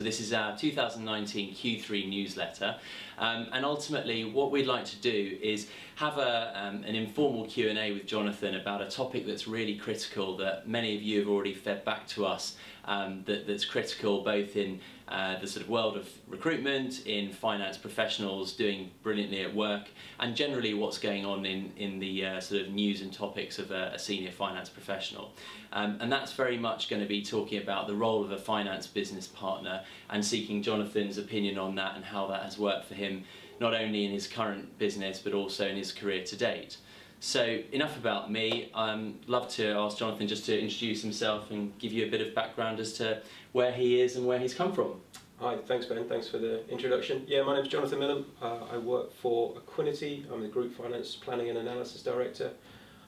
This is our 2019 Q3 newsletter, and ultimately what we'd like to do is have an informal Q&A with Jonathan about a topic that's really critical, that many of you have already fed back to us, that's critical both in the sort of world of recruitment, in finance professionals doing brilliantly at work, and generally what's going on in the sort of news and topics of a senior finance professional. And that's very much going to be talking about the role of a finance business partner and seeking Jonathan's opinion on that and how that has worked for him, not only in his current business but also in his career to date. So enough about me. I'd love to ask Jonathan just to introduce himself and give you a bit of background as to where he is and where he's come from. Hi, thanks Ben, thanks for the introduction. Yeah, my name's Jonathan Millam. I work for Equinity. I'm the Group Finance Planning and Analysis Director.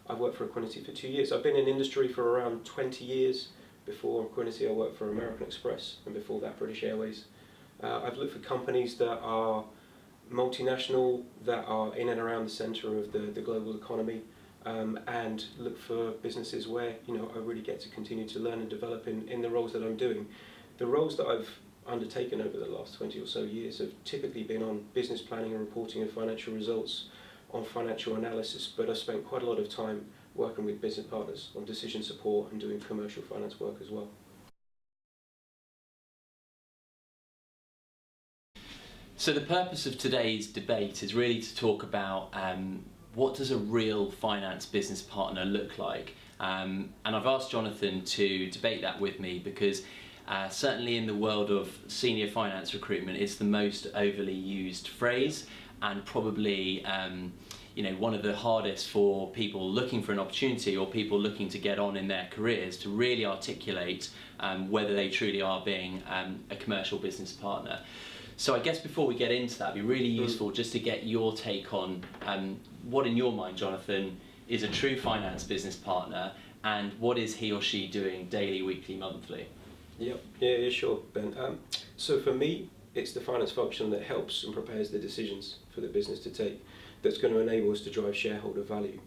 I've worked for Equinity for 2 years. I've been in industry for around 20 years. Before Equinity I worked for American Express, and before that British Airways. I've looked for companies that are multinational, that are in and around the centre of the global economy, and look for businesses where I really get to continue to learn and develop in the roles that I'm doing. The roles that I've undertaken over the last 20 or so years have typically been on business planning and reporting of financial results, on financial analysis, but I've spent quite a lot of time working with business partners on decision support and doing commercial finance work as well. So the purpose of today's debate is really to talk about what does a real finance business partner look like, and I've asked Jonathan to debate that with me because certainly in the world of senior finance recruitment it's the most overly used phrase, and probably one of the hardest for people looking for an opportunity or people looking to get on in their careers to really articulate whether they truly are being a commercial business partner. So I guess before we get into that, it'd be really useful just to get your take on what in your mind, Jonathan, is a true finance business partner, and what is he or she doing daily, weekly, monthly? Yep. Yeah, sure, Ben. So for me, it's the finance function that helps and prepares the decisions for the business to take that's going to enable us to drive shareholder value.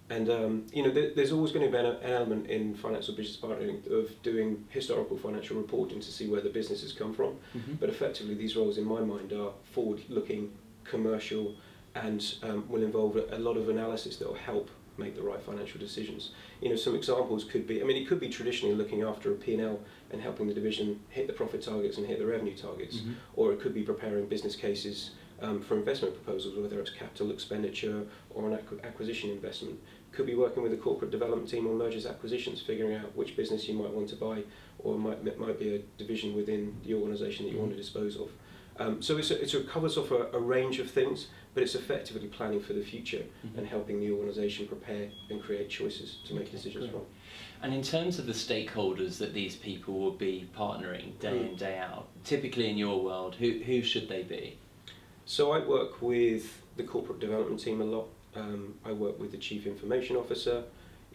And there's always going to be an element in financial business partnering of doing historical financial reporting to see where the business has come from. But effectively these roles in my mind are forward-looking, commercial, and will involve a lot of analysis that will help make the right financial decisions. Some examples could be, it could be traditionally looking after a P&L and helping the division hit the profit targets and hit the revenue targets, or it could be preparing business cases for investment proposals, whether it's capital expenditure or an acquisition investment. Could be working with a corporate development team on mergers, acquisitions, figuring out which business you might want to buy, or it might be a division within the organisation that you want to dispose of. So it covers off a range of things, but it's effectively planning for the future and helping the organisation prepare and create choices to make decisions from. And in terms of the stakeholders that these people will be partnering day in, day out, typically in your world, who should they be? So I work with the corporate development team a lot. I work with the chief information officer,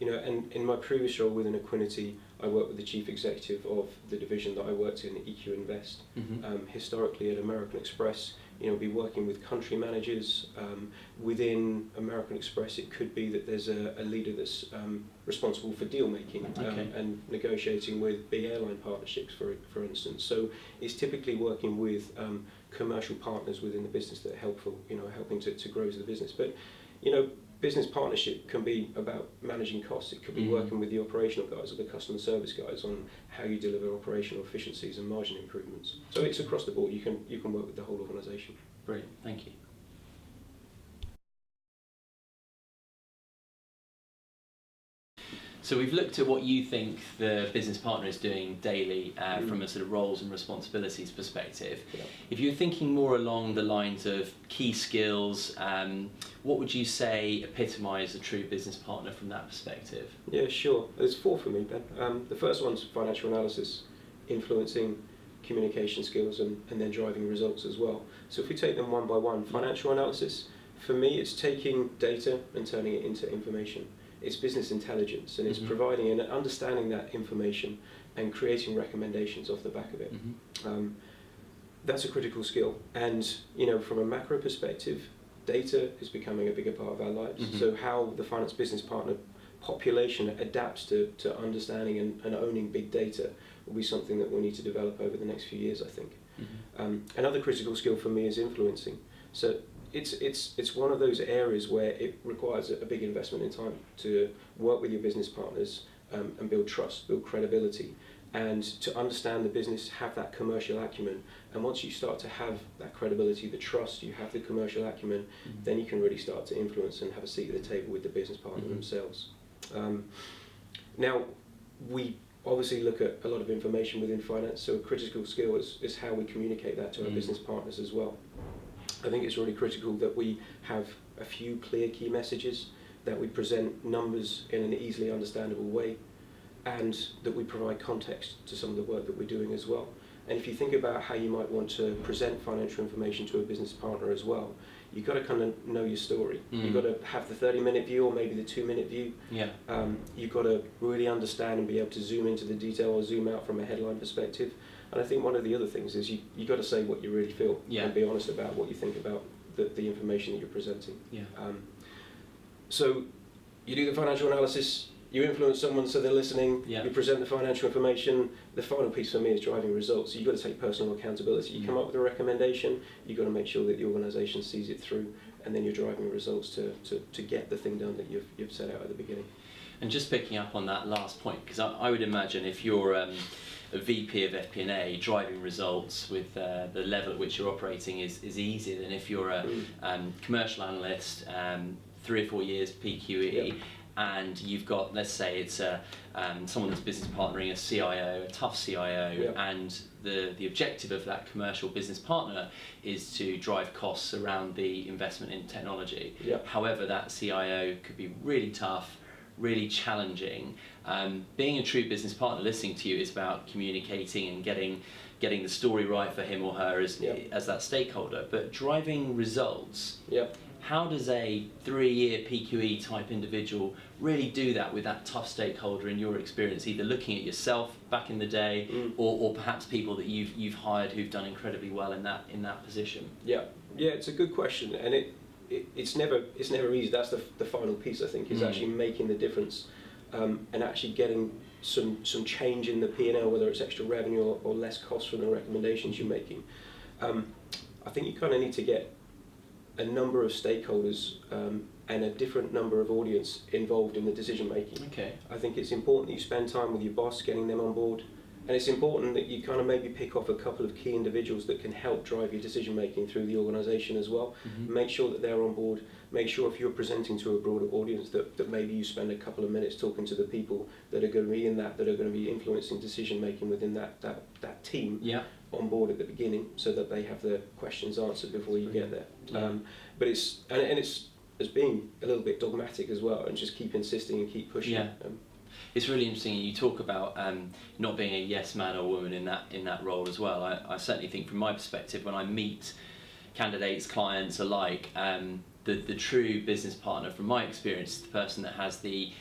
and in my previous role within Equinity, I worked with the chief executive of the division that I worked in, EQ Invest. Historically at American Express, be working with country managers. Within American Express, it could be that there's a leader that's responsible for deal making and negotiating with big airline partnerships, for instance. So it's typically working with commercial partners within the business that are helpful, helping to grow the business. But business partnership can be about managing costs. It could be working with the operational guys or the customer service guys on how you deliver operational efficiencies and margin improvements. So it's across the board. You can work with the whole organisation. Brilliant, thank you. So we've looked at what you think the business partner is doing daily from a sort of roles and responsibilities perspective. Yeah. If you're thinking more along the lines of key skills, what would you say epitomise a true business partner from that perspective? Yeah, sure. There's 4 for me, Ben. The first one's financial analysis, influencing communication skills and then driving results as well. So if we take them one by one, financial analysis, for me it's taking data and turning it into information. It's business intelligence, and it's providing and understanding that information and creating recommendations off the back of it. That's a critical skill, and from a macro perspective, data is becoming a bigger part of our lives. So how the finance business partner population adapts to understanding and owning big data will be something that we need to develop over the next few years, I think. Another critical skill for me is influencing. So it's one of those areas where it requires a big investment in time to work with your business partners and build trust, build credibility, and to understand the business, have that commercial acumen. And once you start to have that credibility, the trust, you have the commercial acumen, then you can really start to influence and have a seat at the table with the business partner themselves. Now, we obviously look at a lot of information within finance, so a critical skill is how we communicate that to our business partners as well. I think it's really critical that we have a few clear key messages, that we present numbers in an easily understandable way, and that we provide context to some of the work that we're doing as well. And if you think about how you might want to present financial information to a business partner as well, you've got to kind of know your story. You've got to have the 30-minute view or maybe the 2-minute view. Yeah. You've got to really understand and be able to zoom into the detail or zoom out from a headline perspective. And I think one of the other things is you've got to say what you really feel and be honest about what you think about the information that you're presenting. Yeah. So you do the financial analysis, you influence someone so they're listening, you present the financial information. The final piece for me is driving results. So you've got to take personal accountability. You come up with a recommendation, you've got to make sure that the organisation sees it through, and then you're driving results to get the thing done that you've set out at the beginning. And just picking up on that last point, because I would imagine if you're a VP of FP&A, driving results with the level at which you're operating is easier than if you're a commercial analyst, 3 or 4 years PQE, and you've got, let's say it's someone that's business partnering a CIO, a tough CIO, and the objective of that commercial business partner is to drive costs around the investment in technology. However, that CIO could be really tough, really challenging. Being a true business partner, listening to you, is about communicating and getting the story right for him or her as that stakeholder. But driving results, how does a 3-year PQE type individual really do that with that tough stakeholder in your experience, either looking at yourself back in the day or perhaps people that you've hired who've done incredibly well in that position? Yeah, it's a good question, and it's never easy. That's the final piece, I think, is actually making the difference and actually getting some change in the P&L, whether it's extra revenue or less cost from the recommendations you're making. I think you kind of need to get a number of stakeholders and a different number of audience involved in the decision making. I think it's important that you spend time with your boss, getting them on board, and it's important that you kind of maybe pick off a couple of key individuals that can help drive your decision making through the organisation as well. Make sure that they're on board. Make sure if you're presenting to a broader audience that maybe you spend a couple of minutes talking to the people that are going to be in that are going to be influencing decision making within that team on board at the beginning, so that they have the questions answered before you get there. But it's being a little bit dogmatic as well, and just keep insisting and keep pushing. It's really interesting. You talk about not being a yes man or woman in that role as well. I certainly think, from my perspective, when I meet candidates, clients alike, the true business partner, from my experience, is the person that has the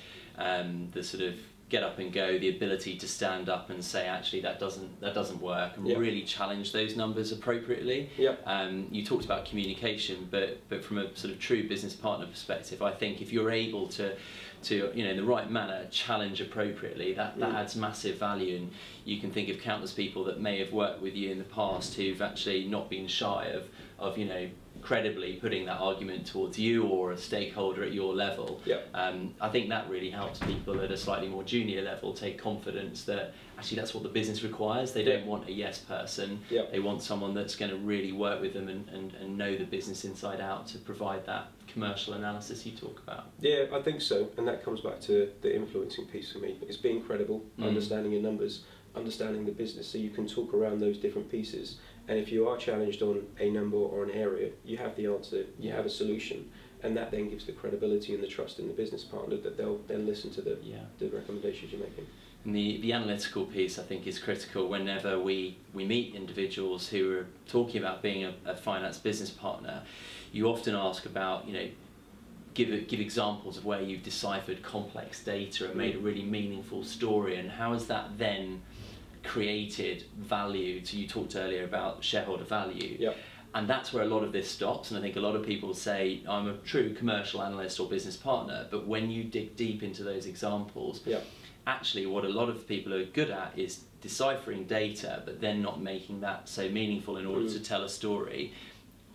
sort of get up and go, the ability to stand up and say, actually, that doesn't work, and really challenge those numbers appropriately. You talked about communication, but from a sort of true business partner perspective, I think if you're able to in the right manner challenge appropriately, that adds massive value. And you can think of countless people that may have worked with you in the past who've actually not been shy of credibly putting that argument towards you or a stakeholder at your level. I think that really helps people at a slightly more junior level take confidence that actually that's what the business requires. They don't want a yes person. They want someone that's going to really work with them and know the business inside out to provide that commercial analysis you talk about. Yeah, I think so, and that comes back to the influencing piece for me. It's being credible, understanding your numbers, understanding the business, so you can talk around those different pieces. And if you are challenged on a number or an area, you have the answer, you have a solution, and that then gives the credibility and the trust in the business partner that they'll then listen to the recommendations you're making. And the analytical piece, I think, is critical whenever we meet individuals who are talking about being a finance business partner. You often ask about, give examples of where you've deciphered complex data and made a really meaningful story, and how has that then created value. You talked earlier about shareholder value, and that's where a lot of this stops. And I think a lot of people say, I'm a true commercial analyst or business partner, but when you dig deep into those examples, actually what a lot of people are good at is deciphering data, but then not making that so meaningful in order to tell a story,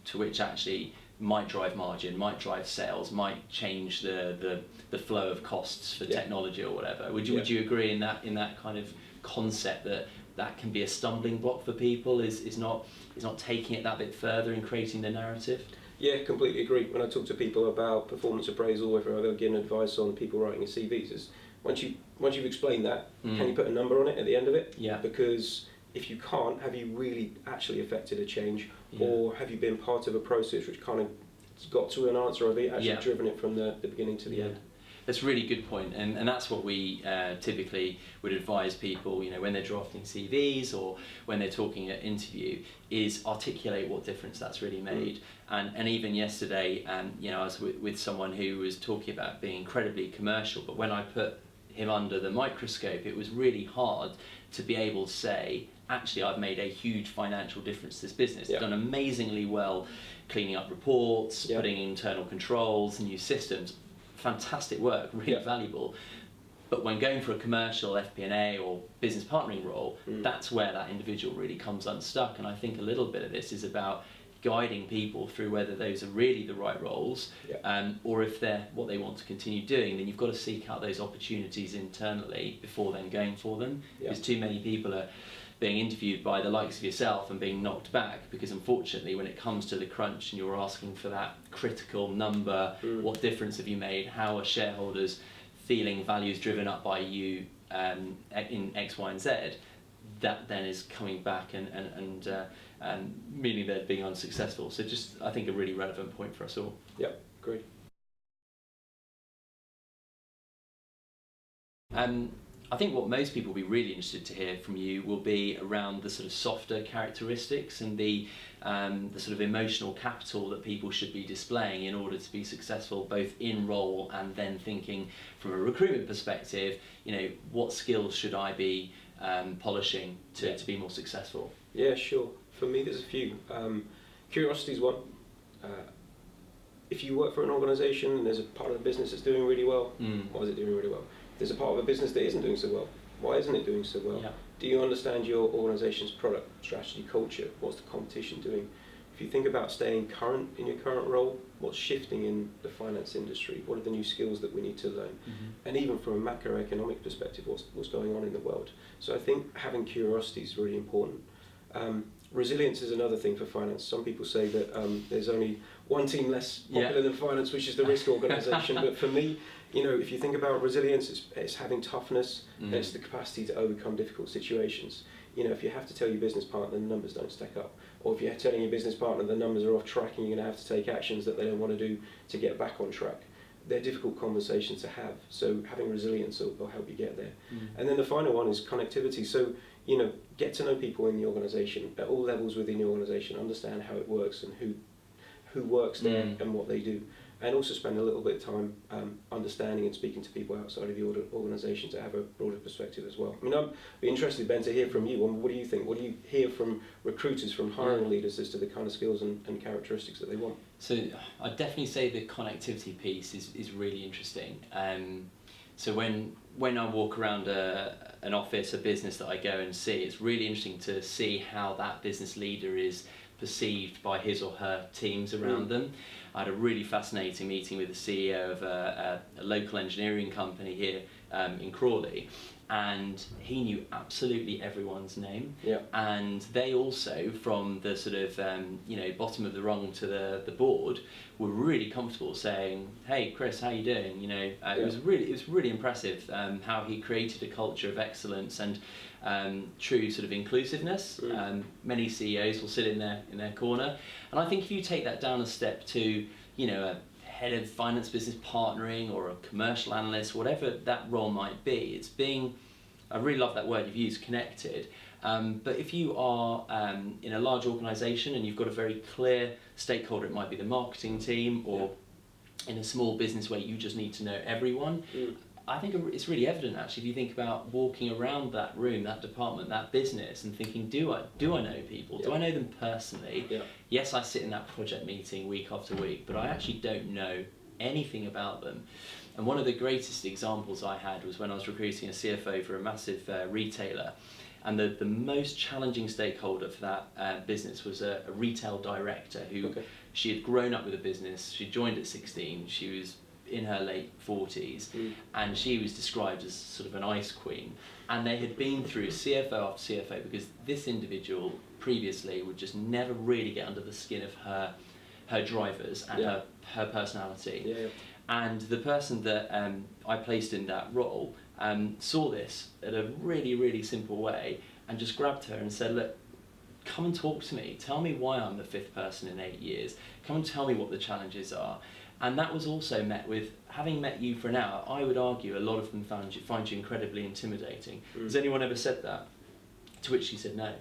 to which actually might drive margin, might drive sales, might change the flow of costs for technology or whatever. Would you agree in that kind of concept that can be a stumbling block for people, is not taking it that bit further in creating the narrative? Yeah, completely agree. When I talk to people about performance appraisal, whether they're giving advice on people writing a CVs, is once you've explained that, can you put a number on it at the end of it? Yeah. Because if you can't, have you really actually affected a change, or have you been part of a process which kind of got to an answer, or have you actually driven it from the beginning to the end? That's a really good point, and that's what we typically would advise people, when they're drafting CVs or when they're talking at interview, is articulate what difference that's really made. And even yesterday, I was with someone who was talking about being incredibly commercial, but when I put him under the microscope, it was really hard to be able to say, actually, I've made a huge financial difference to this business. Done amazingly well cleaning up reports, putting in internal controls, new systems. Fantastic work, really valuable. But when going for a commercial FP&A or business partnering role, that's where that individual really comes unstuck. And I think a little bit of this is about guiding people through whether those are really the right roles, or if they're what they want to continue doing. Then you've got to seek out those opportunities internally before then going for them. Because too many people are being interviewed by the likes of yourself and being knocked back, because unfortunately when it comes to the crunch and you're asking for that critical number, what difference have you made, how are shareholders feeling values driven up by you in X, Y and Z, that then is coming back and meaning they're being unsuccessful. So just, I think, a really relevant point for us all. Yeah, agreed. I think what most people will be really interested to hear from you will be around the sort of softer characteristics and the sort of emotional capital that people should be displaying in order to be successful, both in role and then thinking from a recruitment perspective, what skills should I be polishing to be more successful? Yeah, sure. For me, there's a few. Curiosity is one. If you work for an organisation and there's a part of the business that's doing really well, why is it doing really well? There's a part of a business that isn't doing so well. Why isn't it doing so well? Yeah. Do you understand your organisation's product, strategy, culture? What's the competition doing? If you think about staying current in your current role, what's shifting in the finance industry? What are the new skills that we need to learn? And even from a macroeconomic perspective, what's going on in the world? So I think having curiosity is really important. Resilience is another thing for finance. Some people say that there's only one team less popular than finance, which is the risk organisation. But for me, if you think about resilience, it's having toughness, and it's the capacity to overcome difficult situations. If you have to tell your business partner the numbers don't stack up, or if you're telling your business partner the numbers are off track and you're going to have to take actions that they don't want to do to get back on track, they're difficult conversations to have. So having resilience will help you get there. And then the final one is connectivity. So, get to know people in the organisation at all levels within the organisation, understand how it works and who works there and what they do. And also spend a little bit of time understanding and speaking to people outside of the organisation to have a broader perspective as well. I'd be interested, Ben, to hear from you. What do you think? What do you hear from recruiters, from hiring leaders, as to the kind of skills and characteristics that they want? So I'd definitely say the connectivity piece is really interesting. So when I walk around an office, a business that I go and see, it's really interesting to see how that business leader is perceived by his or her teams around them. I had a really fascinating meeting with the CEO of a local engineering company here in Crawley, and he knew absolutely everyone's name. And they also, from the sort of bottom of the rung to the board, were really comfortable saying, "Hey Chris, how you doing?" It was really impressive how he created a culture of excellence and true sort of inclusiveness. Many CEOs will sit in their corner, and I think if you take that down a step to a head of finance business partnering or a commercial analyst, whatever that role might be, it's being, I really love that word you've used, connected. But if you are in a large organisation and you've got a very clear stakeholder, it might be the marketing team, or in a small business where you just need to know everyone, I think it's really evident actually if you think about walking around that room, that department, that business, and thinking, do I know people? Do I know them personally? Yes, I sit in that project meeting week after week, but I actually don't know anything about them. And one of the greatest examples I had was when I was recruiting a CFO for a massive retailer, and the most challenging stakeholder for that business was a retail director who she had grown up with a business. She joined at 16, she was in her late 40s, and she was described as sort of an ice queen. And they had been through CFO after CFO because this individual previously would just never really get under the skin of her drivers and her personality. And the person that I placed in that role saw this in a really, really simple way and just grabbed her and said, look, come and talk to me. Tell me why I'm the 5th person in 8 years. Come and tell me what the challenges are. And that was also met with, having met you for an hour, I would argue a lot of them find you incredibly intimidating. Has anyone ever said that? To which she said no.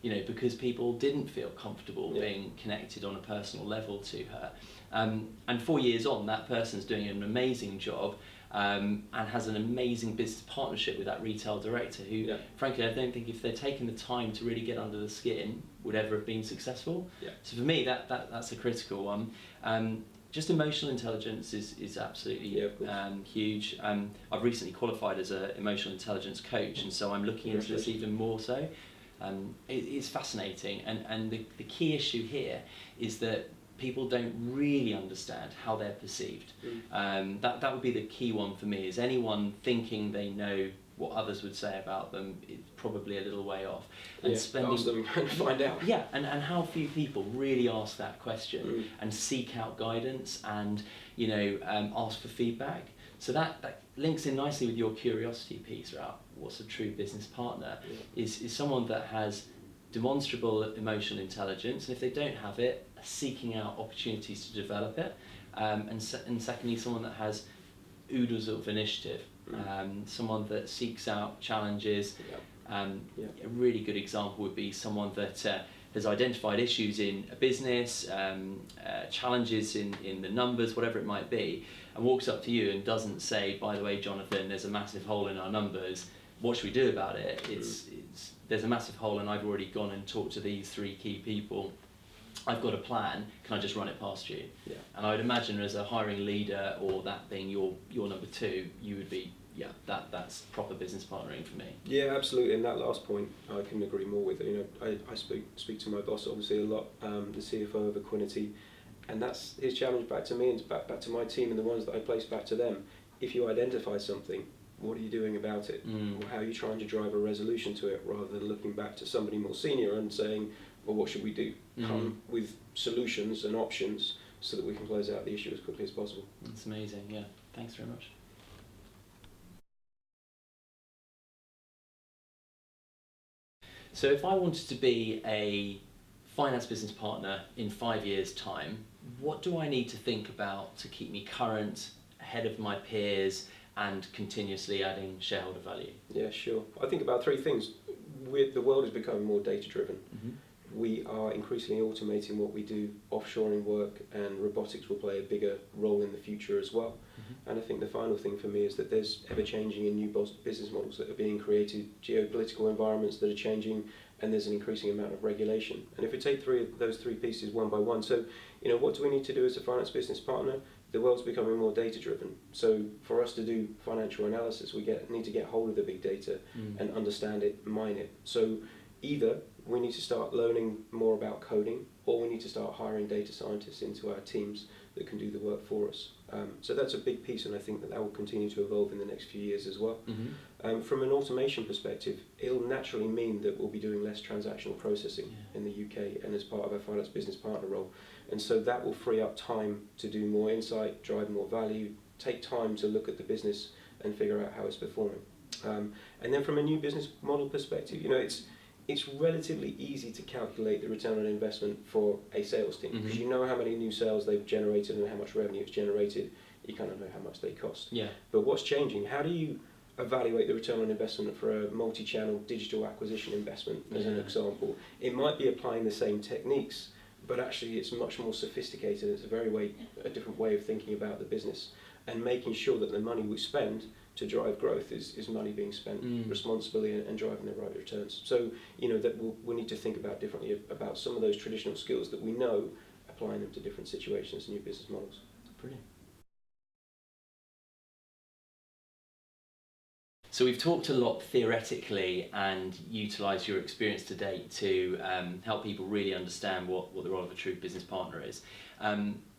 You know, because people didn't feel comfortable being connected on a personal level to her. And 4 years on, that person's doing an amazing job and has an amazing business partnership with that retail director who, frankly, I don't think if they'd taken the time to really get under the skin would ever have been successful. So for me, that's a critical one. Just emotional intelligence is absolutely huge. I've recently qualified as an emotional intelligence coach, and so I'm looking into this even more so. It's fascinating, and the key issue here is that people don't really understand how they're perceived. That would be the key one for me, is anyone thinking they know what others would say about them is probably a little way off. And ask them and find out. And how few people really ask that question and seek out guidance and, you know, ask for feedback. So that links in nicely with your curiosity piece about what's a true business partner, is someone that has demonstrable emotional intelligence, and if they don't have it, seeking out opportunities to develop it, and secondly, someone that has oodles of initiative, someone that seeks out challenges. A really good example would be someone that has identified issues in a business, challenges in the numbers, whatever it might be, and walks up to you and doesn't say, by the way, Jonathan, there's a massive hole in our numbers, what should we do about it? There's a massive hole and I've already gone and talked to these 3 key people. I've got a plan, can I just run it past you? And I would imagine as a hiring leader, or that being your number 2, you would be, that's proper business partnering for me. Yeah, absolutely. And that last point, I couldn't agree more with. You know, I speak to my boss obviously a lot, the CFO of Equinity, and that's his challenge back to me and back to my team and the ones that I place back to them. If you identify something, what are you doing about it? Or how are you trying to drive a resolution to it, rather than looking back to somebody more senior and saying, well, what should we do? Come with solutions and options so that we can close out the issue as quickly as possible. That's amazing, yeah. Thanks very much. So if I wanted to be a finance business partner in 5 years' time, what do I need to think about to keep me current, ahead of my peers, and continuously adding shareholder value? Yeah, sure. I think about 3 things. The world is becoming more data-driven. We are increasingly automating what we do, offshoring work, and robotics will play a bigger role in the future as well. And I think the final thing for me is that there's ever-changing and new business models that are being created, geopolitical environments that are changing, and there's an increasing amount of regulation. And if we take those three pieces one by one, so, you know, what do we need to do as a finance business partner? The world's becoming more data-driven. So for us to do financial analysis, we need to get hold of the big data and understand it, mine it. So either we need to start learning more about coding, or we need to start hiring data scientists into our teams that can do the work for us. So that's a big piece, and I think that will continue to evolve in the next few years as well. From an automation perspective, it'll naturally mean that we'll be doing less transactional processing in the UK and as part of our finance business partner role. And so that will free up time to do more insight, drive more value, take time to look at the business and figure out how it's performing. And then from a new business model perspective, you know, it's relatively easy to calculate the return on investment for a sales team, because you know how many new sales they've generated and how much revenue it's generated. You kind of know how much they cost. But what's changing? How do you evaluate the return on investment for a multi-channel digital acquisition investment, as an example? It might be applying the same techniques, but actually it's much more sophisticated. It's a different way of thinking about the business, and making sure that the money we spend to drive growth is money being spent responsibly and driving the right returns. So, you know, that we'll need to think about differently about some of those traditional skills that we know, applying them to different situations, new business models. Brilliant. So we've talked a lot theoretically and utilised your experience to date to help people really understand what the role of a true business partner is.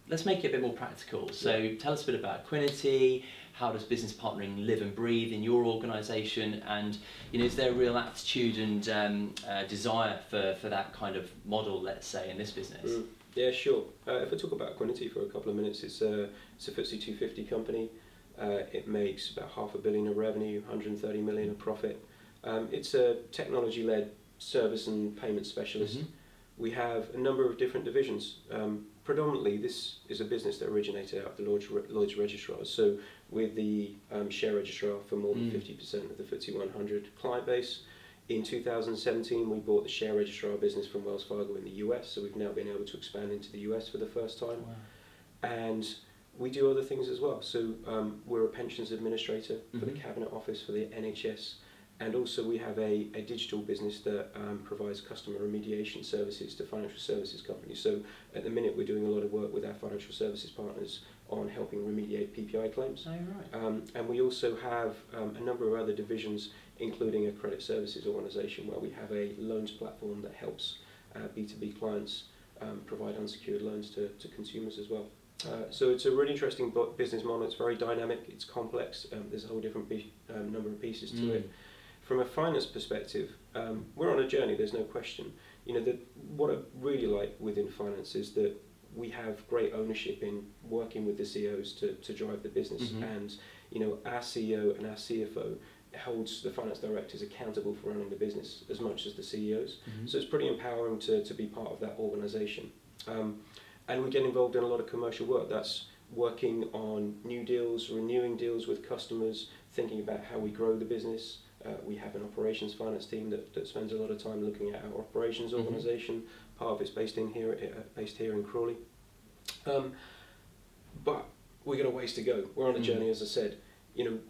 Let's make it a bit more practical. So tell us a bit about Equinity. How does business partnering live and breathe in your organisation? And is there a real aptitude and desire for that kind of model, let's say, in this business? Yeah, sure. If I talk about Equinity for a couple of minutes, it's a FTSE 250 company. It makes about $500 million of revenue, 130 million of profit. It's a technology-led service and payment specialist. We have a number of different divisions. Predominantly, this is a business that originated out of the Lloyd's registrars. So we're the share registrar for more than 50% of the FTSE 100 client base. In 2017, we bought the share registrar business from Wells Fargo in the US, so we've now been able to expand into the US for the first time. Wow. And we do other things as well. So we're a pensions administrator for the Cabinet Office, for the NHS, and also we have a digital business that provides customer remediation services to financial services companies. So at the minute we're doing a lot of work with our financial services partners on helping remediate PPI claims. Oh, right. And we also have a number of other divisions, including a credit services organisation where we have a loans platform that helps B2B clients provide unsecured loans to consumers as well. So it's a really interesting business model. It's very dynamic, it's complex, there's a whole different number of pieces to it. From a finance perspective, we're on a journey, there's no question. What I really like within finance is that we have great ownership in working with the CEOs to drive the business. And our CEO and our CFO holds the finance directors accountable for running the business as much as the CEOs. So it's pretty empowering to be part of that organisation. And we get involved in a lot of commercial work. That's working on new deals, renewing deals with customers, thinking about how we grow the business. We have an operations finance team that spends a lot of time looking at our operations organisation. Part of it's based here in Crawley. But we've got a ways to go. We're on a journey, as I said.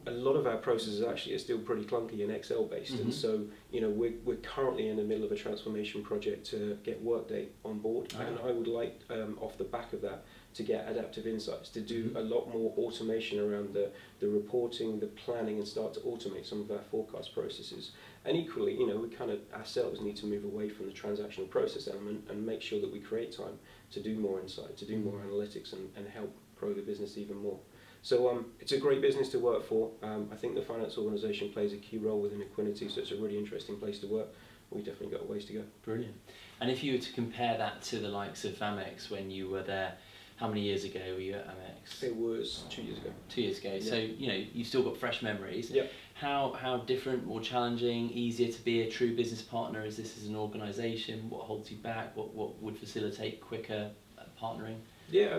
A lot of our processes actually are still pretty clunky and Excel based, and so we're currently in the middle of a transformation project to get Workday on board, and I would like off the back of that to get Adaptive Insights to do a lot more automation around the reporting, the planning, and start to automate some of our forecast processes. And equally, we kind of ourselves need to move away from the transactional process element and make sure that we create time to do more insight, to do more analytics, and help grow the business even more. So it's a great business to work for. I think the finance organisation plays a key role within Equinity, so it's a really interesting place to work. We've definitely got a ways to go. Brilliant. And if you were to compare that to the likes of Amex when you were there, how many years ago were you at Amex? It was 2 years ago. 2 years ago. Yeah. So, you've still got fresh memories. Yep. How different, more challenging, easier to be a true business partner is this as an organisation? What holds you back? What would facilitate quicker partnering? Yeah,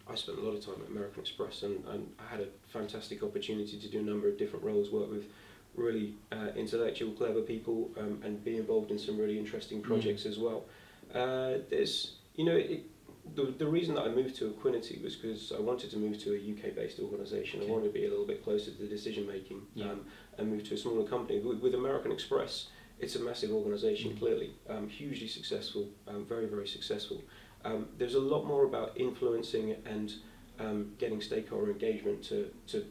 I spent a lot of time at American Express, and I had a fantastic opportunity to do a number of different roles, work with really intellectual, clever people, and be involved in some really interesting projects as well. The reason that I moved to Equinity was because I wanted to move to a UK-based organisation. Okay. I wanted to be a little bit closer to the decision making, and move to a smaller company. With American Express, it's a massive organisation, clearly, hugely successful, very, very successful. There's a lot more about influencing and getting stakeholder engagement to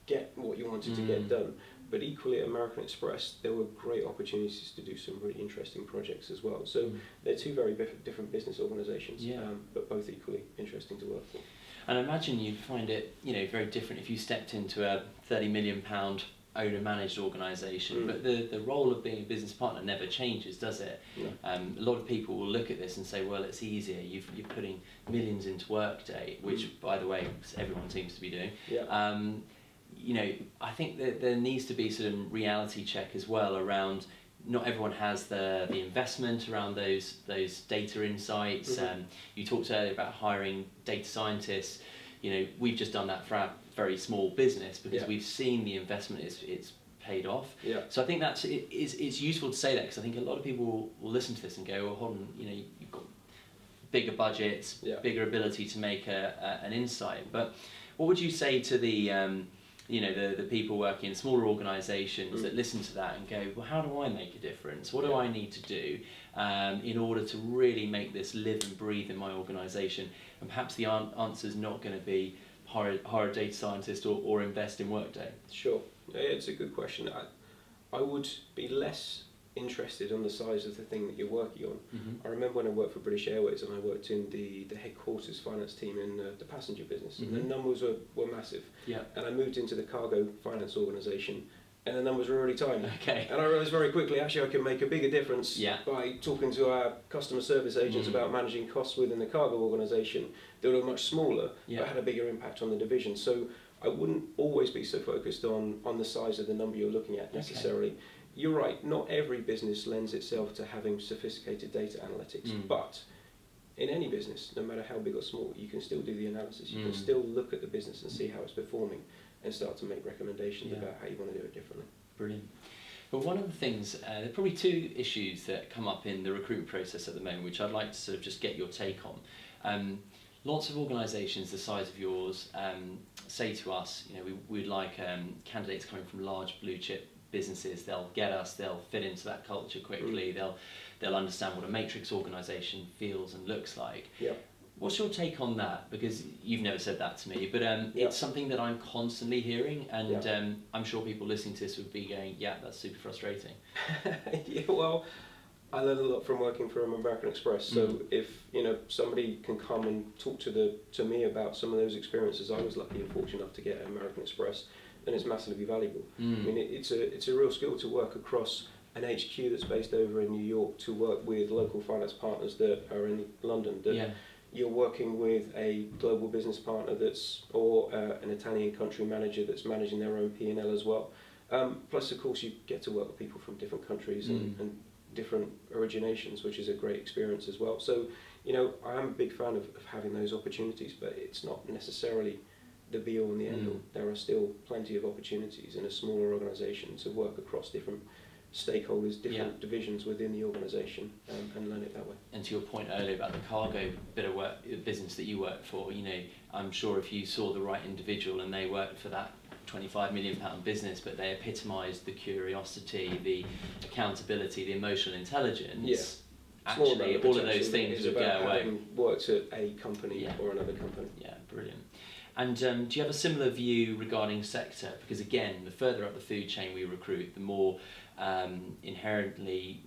get what you wanted to get done. But equally at American Express, there were great opportunities to do some really interesting projects as well. So they're two very different business organisations, but both equally interesting to work for. And I imagine you'd find it, very different if you stepped into a £30 million owner-managed organisation, but the role of being a business partner never changes, does it? No. A lot of people will look at this and say, well, it's easier. You're putting millions into Workday, which, by the way, everyone seems to be doing. Yeah. I think that there needs to be sort of reality check as well around. Not everyone has the investment around those data insights. You talked earlier about hiring data scientists. We've just done that for our very small business because we've seen the investment it's paid off. Yeah. So I think it's useful to say that because I think a lot of people will listen to this and go, well, hold on, you've got bigger budgets, bigger ability to make an insight. But what would you say to the people working in smaller organisations that listen to that and go, well, how do I make a difference? What do I need to do in order to really make this live and breathe in my organisation? And perhaps the answer's not going to be hire a data scientist or invest in Workday? Sure, it's a good question. I would be less interested on the size of the thing that you're working on. Mm-hmm. I remember when I worked for British Airways and I worked in the headquarters finance team in the passenger business, and the numbers were massive. Yeah. And I moved into the cargo finance organisation, and the numbers were really tiny. Okay. And I realised very quickly, actually, I can make a bigger difference by talking to our customer service agents about managing costs within the cargo organisation that were much smaller, but had a bigger impact on the division. So I wouldn't always be so focused on the size of the number you're looking at necessarily. Okay. You're right, not every business lends itself to having sophisticated data analytics, but in any business, no matter how big or small, you can still do the analysis. You can still look at the business and see how it's performing and start to make recommendations about how you want to do it differently. Brilliant. But one of the things, there are probably two issues that come up in the recruitment process at the moment, which I'd like to sort of just get your take on. Lots of organisations the size of yours say to us, we'd like candidates coming from large blue chip businesses. They'll get us, they'll fit into that culture quickly, they'll understand what a matrix organisation feels and looks like. What's your take on that? Because you've never said that to me, but it's something that I'm constantly hearing, and I'm sure people listening to this would be going, yeah, that's super frustrating. Well, I learned a lot from working for American Express. So if somebody can come and talk to me about some of those experiences I was lucky and fortunate enough to get at American Express, then it's massively valuable. I mean, it's a real skill to work across an HQ that's based over in New York, to work with local finance partners that are in London. You're working with a global business partner or an Italian country manager that's managing their own P&L as well. Plus, of course, you get to work with people from different countries and different originations, which is a great experience as well. So, I am a big fan of having those opportunities, but it's not necessarily the be all and the end all. There are still plenty of opportunities in a smaller organisation to work across different stakeholders, different divisions within the organisation, and learn it that way. And to your point earlier about the cargo bit of work, business that you work for, I'm sure if you saw the right individual and they worked for that £25 million business, but they epitomised the curiosity, the accountability, the emotional intelligence, actually all of those things would go away. Having worked at a company or another company. Yeah, brilliant. And do you have a similar view regarding sector? Because again, the further up the food chain we recruit, the more inherently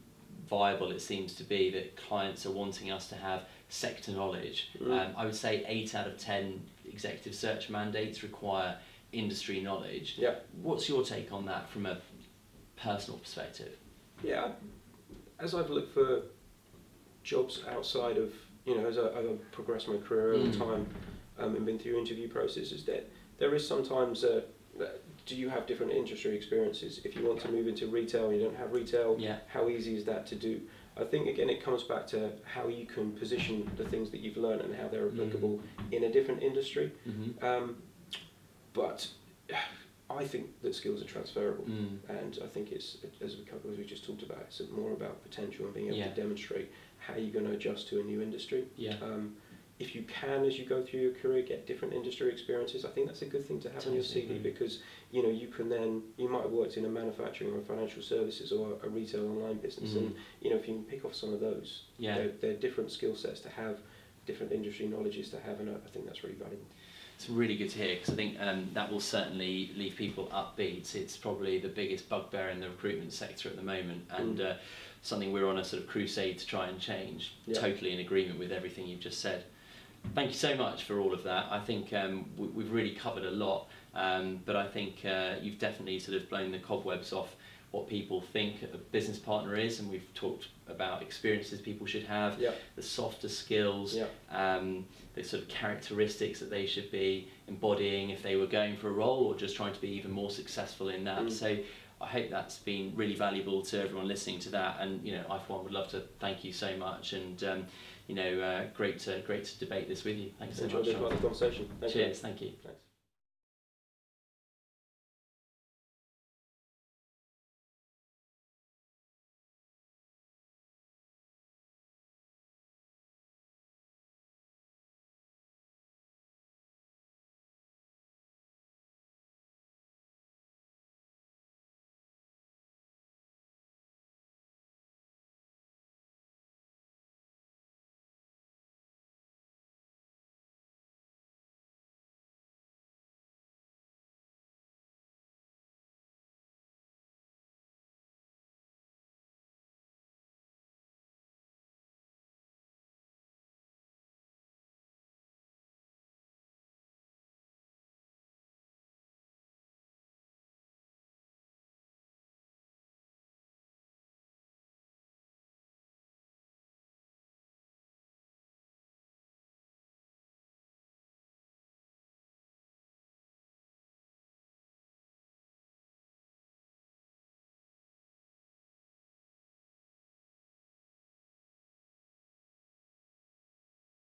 viable it seems to be that clients are wanting us to have sector knowledge. I would say 8 out of 10 executive search mandates require industry knowledge. What's your take on that from a personal perspective? Yeah, as I've looked for jobs outside of, as I've progressed my career over time, and been through interview processes, that there is sometimes do you have different industry experiences? If you want to move into retail and you don't have retail, how easy is that to do? I think again it comes back to how you can position the things that you've learned and how they're applicable in a different industry. But I think that skills are transferable, and I think it's, as we just talked about, it's more about potential and being able to demonstrate how you're going to adjust to a new industry. If you can, as you go through your career, get different industry experiences, I think that's a good thing to have on your CV, because you can then, you might have worked in a manufacturing or financial services or a retail online business, and if you can pick off some of those, they're different skill sets to have, different industry knowledges to have, and I think that's really valuable. It's really good to hear, because I think that will certainly leave people upbeat. It's probably the biggest bugbear in the recruitment sector at the moment, and something we're on a sort of crusade to try and change. Totally in agreement with everything you've just said. Thank you so much for all of that. I think we've really covered a lot, but I think you've definitely sort of blown the cobwebs off what people think a business partner is, and we've talked about experiences people should have, the softer skills, the sort of characteristics that they should be embodying if they were going for a role or just trying to be even more successful in that. So I hope that's been really valuable to everyone listening to that, and I for one would love to thank you so much, and great to debate this with you. Thanks so much. Enjoyed the conversation. Cheers. Thank you. Thanks.